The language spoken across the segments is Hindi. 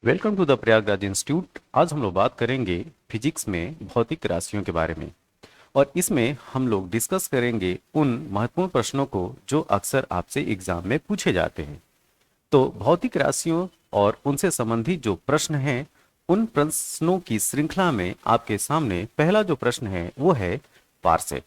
Welcome to the Prayagraj institute. आज हम लोग बात करेंगे फिजिक्स में भौतिक राशियों के बारे में। और इसमें हम लोग डिस्कस करेंगे उन महत्वपूर्ण प्रश्नों को जो अक्सर आपसे एग्जाम में पूछे जाते हैं। तो भौतिक राशियों और उनसे संबंधित जो प्रश्न हैं, उन प्रश्नों की श्रृंखला में आपके सामने पहला जो प्रश्न है वो है पार्सेक।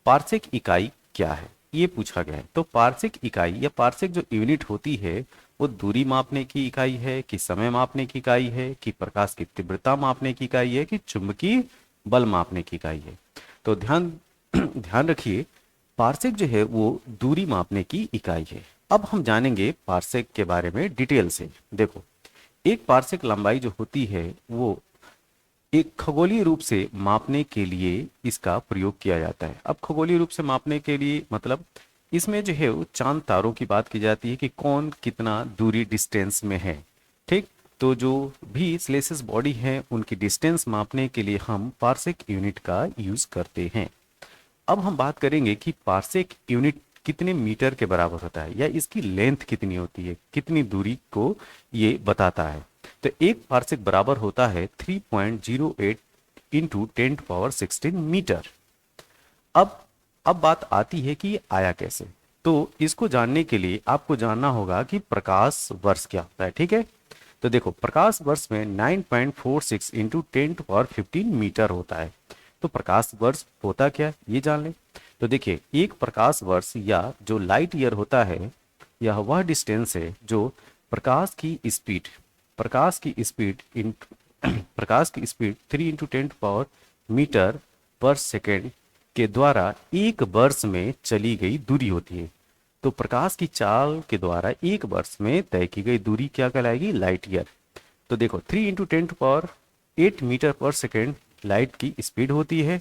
पार्सेक इकाई क्या है, ये पूछा गया है। तो पार्सेक इकाई या पार्सेक जो यूनिट होती है वो दूरी मापने की इकाई है कि समय मापने की इकाई है कि प्रकाश की तीव्रता मापने की इकाई है कि चुंबकीय बल मापने की इकाई है। तो ध्यान ध्यान रखिए, पार्सेक जो है वो दूरी मापने की इकाई है। अब हम जानेंगे पार्सेक के बारे में डिटेल से। देखो, एक पार्सेक लंबाई जो होती है वो एक खगोलीय रूप से मापने के लिए इसका प्रयोग किया जाता है। अब खगोलीय रूप से मापने के लिए मतलब इसमें जो है वो चांद तारों की बात की जाती है कि कौन कितना दूरी डिस्टेंस में है। ठीक, तो जो भी स्लेसियस बॉडी है उनकी डिस्टेंस मापने के लिए हम पार्सेक यूनिट का यूज करते हैं। अब हम बात करेंगे कि पार्सेक यूनिट कितने मीटर के बराबर होता है या इसकी लेंथ कितनी होती है, कितनी दूरी को ये बताता है। तो एक पार्सेक बराबर होता है 3.08 इंटू 10 to 16 मीटर। अब अब बात आती है कि ये आया कैसे। तो इसको जानने के लिए आपको जानना होगा कि प्रकाश वर्ष क्या होता है। ठीक है, तो देखो, प्रकाश वर्ष में 9.46 इंटू 10 to 15 मीटर होता है। तो प्रकाश वर्ष होता क्या, ये जान लें। तो देखिए, एक प्रकाश वर्ष या जो लाइट ईयर होता है, यह वह डिस्टेंस है जो प्रकाश की स्पीड प्रकाश की स्पीड इन प्रकाश की स्पीड 3 into 10 power मीटर पर सेकेंड के द्वारा एक वर्ष में चली गई दूरी होती है। तो प्रकाश की चाल के द्वारा एक वर्ष में तय की गई दूरी क्या कहलाएगी, लाइट ईयर। तो देखो, 3 into 10 to 8 मीटर पर सेकेंड लाइट की स्पीड होती है।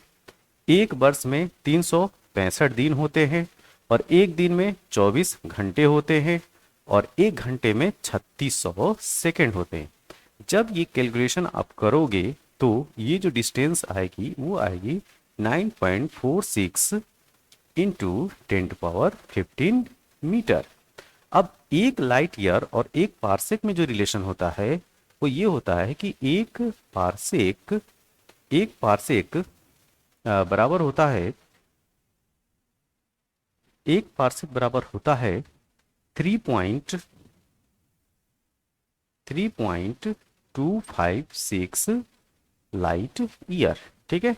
एक वर्ष में 365 दिन होते हैं और एक दिन में 24 घंटे होते हैं और एक घंटे में 3600 सेकेंड होते हैं। जब ये कैलकुलेशन आप करोगे तो ये जो डिस्टेंस आएगी वो आएगी 9.46 इंटू 10 to 15 मीटर। अब एक लाइट ईयर और एक पार्सेक में जो रिलेशन होता है वो ये होता है कि एक पार्सेक बराबर होता है, एक पार्सेक बराबर होता है 3.256 लाइट ईयर। ठीक है,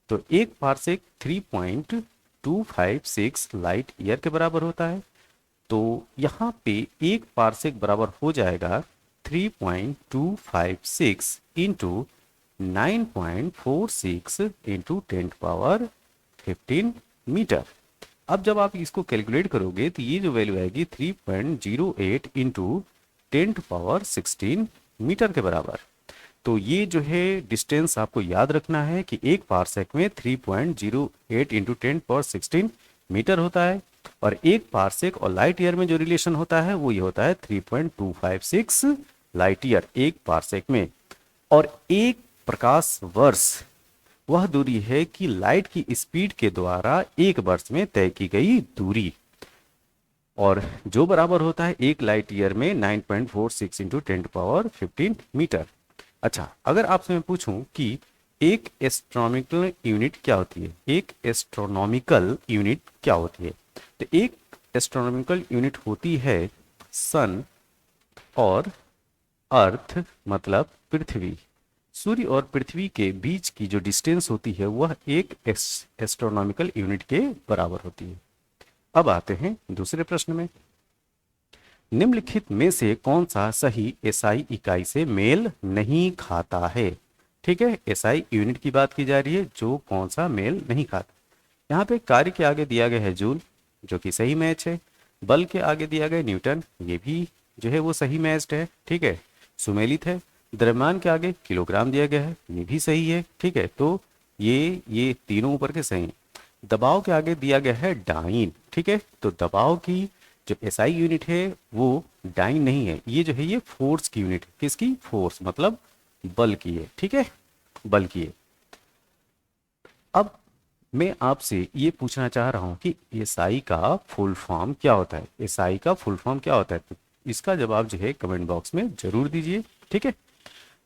तो एक पार्सेक 3.256 लाइट ईयर के बराबर होता है। तो यहाँ पे एक पार्सेक बराबर हो जाएगा 3.256 इंटू 9.46 इंटू 10 to 15 मीटर। अब जब आप इसको कैलकुलेट करोगे तो ये जो वैल्यू आएगी 3.08 इंटू 10 to 16 मीटर के बराबर। तो ये जो है डिस्टेंस आपको याद रखना है कि एक पार्सेक में 3.08 इंटू 10 to 16 मीटर होता है और एक पार्सेक और लाइट ईयर में जो रिलेशन होता है वो ये होता है 3.256 लाइट ईयर एक पार्सेक में। और एक प्रकाश वर्ष वह दूरी है कि लाइट की स्पीड के द्वारा एक वर्ष में तय की गई दूरी, और जो बराबर होता है एक लाइट ईयर में 9.46 इंटू 10 to 15 मीटर। अच्छा, अगर आपसे मैं पूछूं कि एक एस्ट्रोनॉमिकल यूनिट क्या होती है, एक एस्ट्रोनॉमिकल यूनिट क्या होती है, तो एक एस्ट्रोनॉमिकल यूनिट होती है सन और अर्थ, मतलब पृथ्वी। सूर्य और पृथ्वी के बीच की जो डिस्टेंस होती है वह एक एस्ट्रोनॉमिकल यूनिट के बराबर होती है। अब आते हैं दूसरे प्रश्न में। निम्नलिखित में से कौन सा सही एसआई इकाई से मेल नहीं खाता है। ठीक है, एसआई यूनिट की बात की जा रही है, जो कौन सा मेल नहीं खाता। यहाँ पे कार्य के आगे दिया गया है जूल, जो कि सही मैच है। बल के आगे दिया गया न्यूटन, ये भी जो है वो सही मैच्ड है। ठीक है, सुमेलित है। द्रव्यमान के आगे किलोग्राम दिया गया है, ये भी सही है। ठीक है, तो ये तीनों ऊपर के सही हैं। दबाव के आगे दिया गया है डाइन। ठीक है, तो दबाव की जो एसआई यूनिट है वो डाइन नहीं है, ये जो है ये फोर्स की यूनिट है। किसकी, फोर्स मतलब बल की है। ठीक है, बल की है। अब मैं आपसे ये पूछना चाह रहा हूं कि एसआई का फुल फॉर्म क्या होता है। एसआई का फुल फॉर्म क्या होता है, तो इसका जवाब जो है कमेंट बॉक्स में जरूर दीजिए। ठीक है।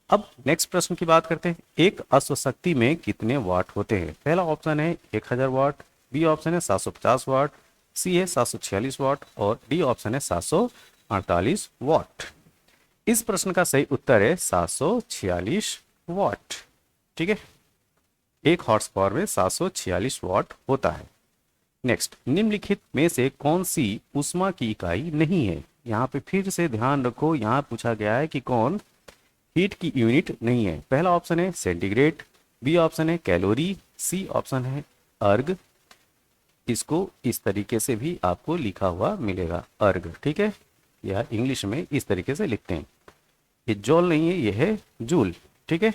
अब नेक्स्ट प्रश्न की बात करते हैं। एक अश्व शक्ति में कितने वाट होते हैं? पहला ऑप्शन है 1000 वाट, बी ऑप्शन है 750 वाट, सी है 746 वाट और डी ऑप्शन है 748 वाट। इस प्रश्न का सही उत्तर है 746 वाट। ठीक है, एक हॉर्स पावर में 746 वाट होता है। नेक्स्ट, निम्नलिखित में से कौन सी ऊष्मा की इकाई नहीं है? यहाँ पे फिर से ध्यान रखो, यहाँ पूछा गया है कि कौन हीट की यूनिट नहीं है। पहला ऑप्शन है सेंटीग्रेड, बी ऑप्शन है कैलोरी, सी ऑप्शन है अर्ग। इसको इस तरीके से भी आपको लिखा हुआ मिलेगा, अर्ग। ठीक है, यह इंग्लिश में इस तरीके से लिखते हैं। ये जॉल नहीं है, ये है जूल। ठीक है,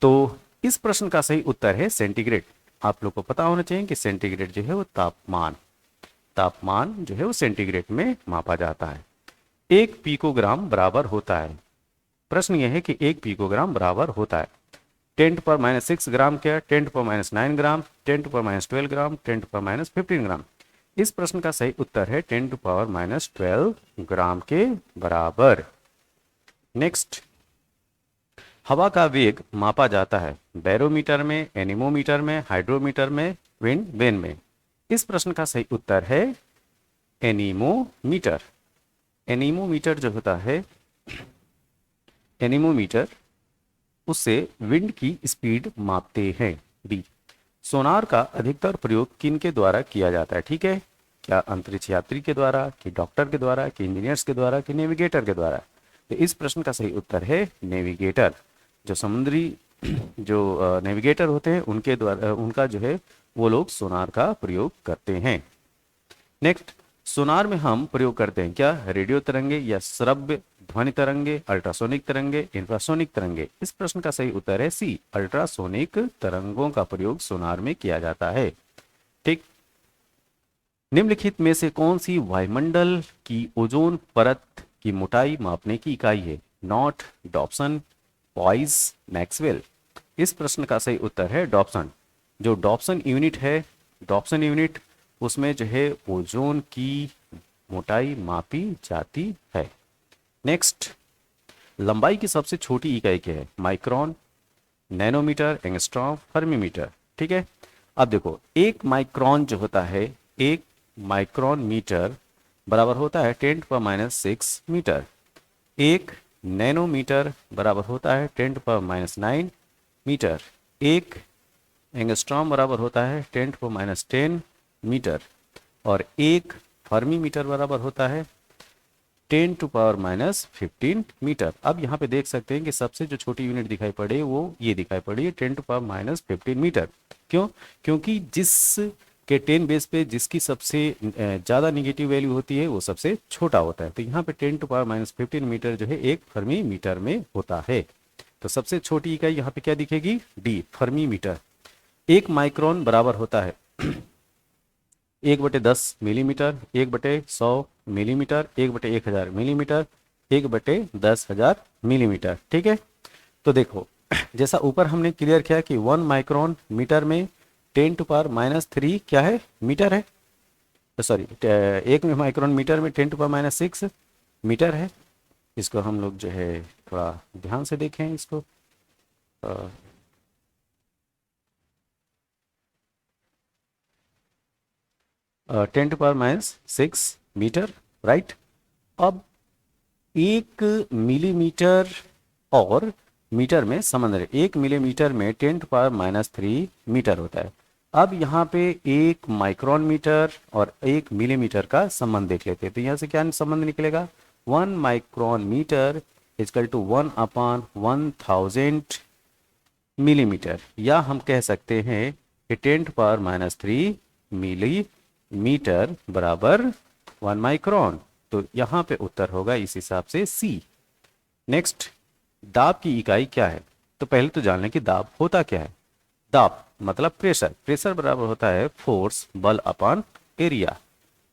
तो इस प्रश्न का सही उत्तर है सेंटीग्रेड। आप लोग को पता होना चाहिए कि सेंटीग्रेड जो है वो तापमान जो है वो सेंटीग्रेड में मापा जाता है। एक पिकोग्राम बराबर होता है, प्रश्न यह है कि एक पिकोग्राम बराबर होता है 10⁻⁻6 ग्राम क्या, 10⁻⁹ ग्राम, 10⁻12 ग्राम, 10⁻15 ग्राम। इस प्रश्न का सही उत्तर है 10⁻12 ग्राम के बराबर। नेक्स्ट, हवा का वेग मापा जाता है बैरोमीटर में, एनीमोमीटर में, हाइड्रोमीटर में, विंड वेन में। इस प्रश्न का सही उत्तर है एनीमोमीटर। एनीमोमीटर जो होता है, एनीमोमीटर उससे विंड की स्पीड मापते हैं। बी, सोनार का अधिकतर प्रयोग किन के द्वारा किया जाता है? ठीक है, क्या अंतरिक्ष यात्री के द्वारा, कि डॉक्टर के द्वारा, कि इंजीनियर्स के द्वारा, कि नेविगेटर के द्वारा? तो इस प्रश्न का सही उत्तर है नेविगेटर। जो समुद्री जो नेविगेटर होते हैं उनके द्वारा, उनका जो है वो लोग सोनार का प्रयोग करते हैं। नेक्स्ट, सोनार में हम प्रयोग करते हैं क्या? रेडियो तरंगे या श्रव्य ध्वनि तरंगे, अल्ट्रासोनिक तरंगे, इंफ्रासोनिक तरंगे? इस प्रश्न का सही उत्तर है सी, अल्ट्रासोनिक तरंगों का प्रयोग सोनार में किया जाता है। ठीक, निम्नलिखित में से कौन सी वायुमंडल की ओजोन परत की मोटाई मापने की इकाई है? Not, Dobson, poised, Maxwell? इस प्रश्न का सही उत्तर है डॉप्सन। जो डॉप्सन यूनिट है, डॉप्सन यूनिट उसमें जो है ओजोन की मोटाई मापी जाती है। नेक्स्ट, लंबाई की सबसे छोटी इकाई क्या है? Micron, nanometre, angstrom, fermi metre? ठीक है, अब देखो, एक माइक्रोन जो होता है, एक माइक्रोन मीटर बराबर होता है 10⁻⁶ मीटर। एक नैनोमीटर बराबर होता है 10⁻⁹ मीटर। एक एंगस्ट्रॉम बराबर होता है 10⁻10 मीटर और एक फर्मी मीटर बराबर होता है 10⁻15 मीटर। अब यहाँ पे देख सकते हैं कि सबसे जो छोटी यूनिट दिखाई पड़े वो ये दिखाई पड़ी है 10⁻15 मीटर। क्यों? क्योंकि जिस के 10 बेस पे जिसकी सबसे ज़्यादा निगेटिव वैल्यू होती है वो सबसे छोटा होता है। तो यहाँ पे 10⁻15 मीटर जो है एक फर्मी मीटर में होता है। तो सबसे छोटी इकाई यहाँ पे क्या दिखेगी? D, fermi metre. एक माइक्रोन बराबर होता है 1/10 मिलीमीटर, 1/100 मिलीमीटर, 1/1000 मिलीमीटर, 1/10,000 मिलीमीटर। ठीक है, तो देखो जैसा ऊपर हमने क्लियर किया कि 1 माइक्रोन मीटर में 10⁻³ क्या है? मीटर है। सॉरी, एक में माइक्रोन मीटर में 10⁻6 मीटर है। इसको हम लोग जो है थोड़ा ध्यान से देखें इसको। 10⁻6 मीटर, राइट। अब 1 मिलीमीटर और मीटर में संबंध है। 1 मिलीमीटर में 10⁻³ मीटर होता है। अब यहाँ पे 1 माइक्रोन मीटर और 1 मिलीमीटर का संबंध देख लेते हैं। तो यहाँ से क्या संबंध निकलेगा? 1 micron metre equal to 1/1000 millimetre, या हम कह सकते हैं कि 10⁻³ मिलीमीटर बराबर 1 माइक्रोन। तो यहाँ पे उत्तर होगा इस हिसाब से सी। नेक्स्ट, दाब की इकाई क्या है? तो पहले तो जान लें कि दाब होता क्या है। दाब मतलब प्रेशर। प्रेशर बराबर होता है फोर्स, बल अपॉन एरिया।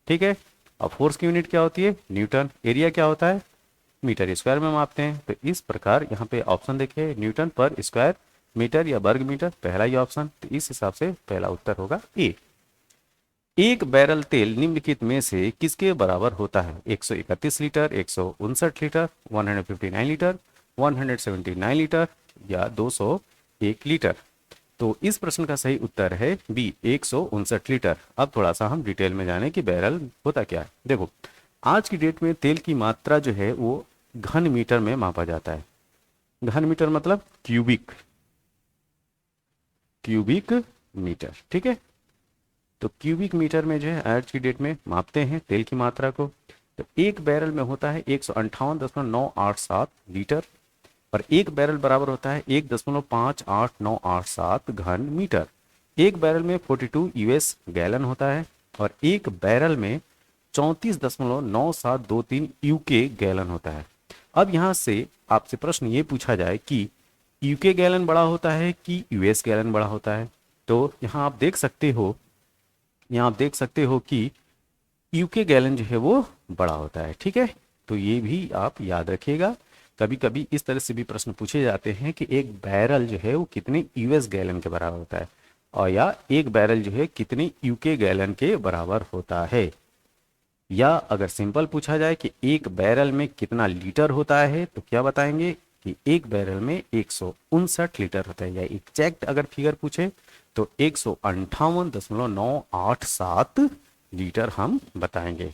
ठीक है, अब फोर्स की यूनिट क्या होती है? न्यूटन। एरिया क्या होता है? मीटर स्क्वायर में मापते हैं। तो इस प्रकार यहाँ पे ऑप्शन देखिए, न्यूटन पर स्क्वायर मीटर या वर्ग मीटर, पहला ही ऑप्शन। तो इस हिसाब से पहला उत्तर होगा ए। एक बैरल तेल निम्नलिखित में से किसके बराबर होता है? 131 लीटर, 159 लीटर, 159 लीटर, 179 लीटर या 201 लीटर। तो इस प्रश्न का सही उत्तर है बी, 159 लीटर। अब थोड़ा सा हम डिटेल में जाने कि बैरल होता क्या है। देखो, आज की डेट में तेल की मात्रा जो है वो घन मीटर में मापा जाता है। घन मीटर मतलब क्यूबिक मीटर, ठीक है। तो क्यूबिक मीटर में जो है आज की डेट में मापते हैं तेल की मात्रा को। तो एक बैरल में होता है 158.987 लीटर, और एक बैरल बराबर होता है 1.58987 घन मीटर। एक बैरल में 42 यूएस गैलन होता है, और एक बैरल में 34.9723 यूके गैलन होता है। अब यहाँ से आपसे प्रश्न ये पूछा जाए कि यूके गैलन बड़ा होता है कि यूएस गैलन बड़ा होता है, तो यहाँ आप देख सकते हो कि यूके गैलन जो है वो बड़ा होता है, ठीक है। तो ये भी आप याद रखिएगा। कभी कभी इस तरह से भी प्रश्न पूछे जाते हैं कि एक बैरल जो है वो कितने यूएस गैलन के बराबर होता है, और या एक बैरल जो है कितने यूके गैलन के बराबर होता है। या अगर सिंपल पूछा जाए कि एक बैरल में कितना लीटर होता है, तो क्या बताएंगे कि एक बैरल में 159 लीटर होता है। या एग्जैक्ट अगर फिगर पूछे तो 158.987 लीटर हम बताएंगे।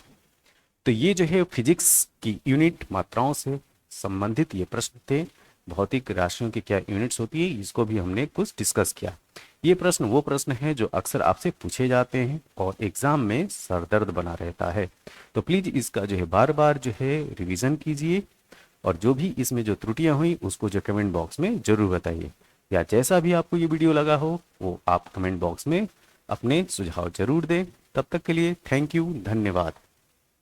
तो ये जो है फिजिक्स की यूनिट मात्राओं से संबंधित ये प्रश्न थे। भौतिक राशियों की क्या यूनिट्स होती है, इसको भी हमने कुछ डिस्कस किया। ये प्रश्न वो प्रश्न है जो अक्सर आपसे पूछे जाते हैं और एग्जाम में सरदर्द बना रहता है। तो प्लीज इसका जो है बार बार जो है रिवीजन कीजिए, और जो भी इसमें जो त्रुटियां हुई उसको जो कमेंट बॉक्स में जरूर बताइए। या जैसा भी आपको ये वीडियो लगा हो वो आप कमेंट बॉक्स में अपने सुझाव जरूर दें। तब तक के लिए थैंक यू, धन्यवाद।